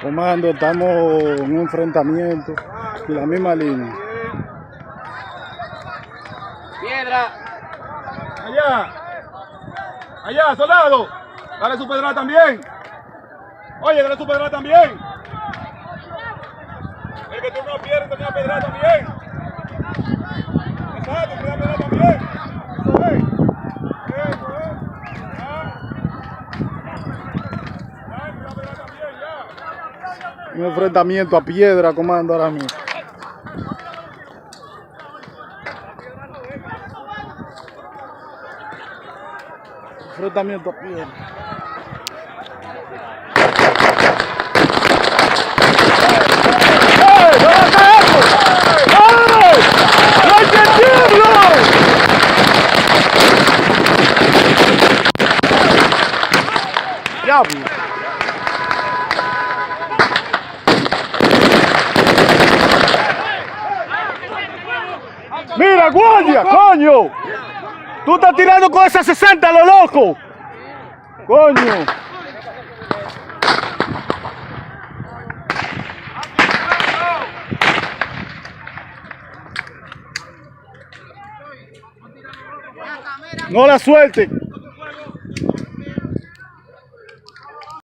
Comando, estamos en un enfrentamiento y la misma línea. Piedra. Allá, soldado. Dale su pedrada también. Oye, dale su pedrada también. El que tiene una piedra tenía pedrada también. Exacto, tenía pedrada también. Eso es. Un enfrentamiento a piedra, comando, ahora mismo. Enfrentamiento a piedra. Diablo. Mira, guardia, coño. Tú estás tirando con esa 60, lo loco. Coño. No la suelten.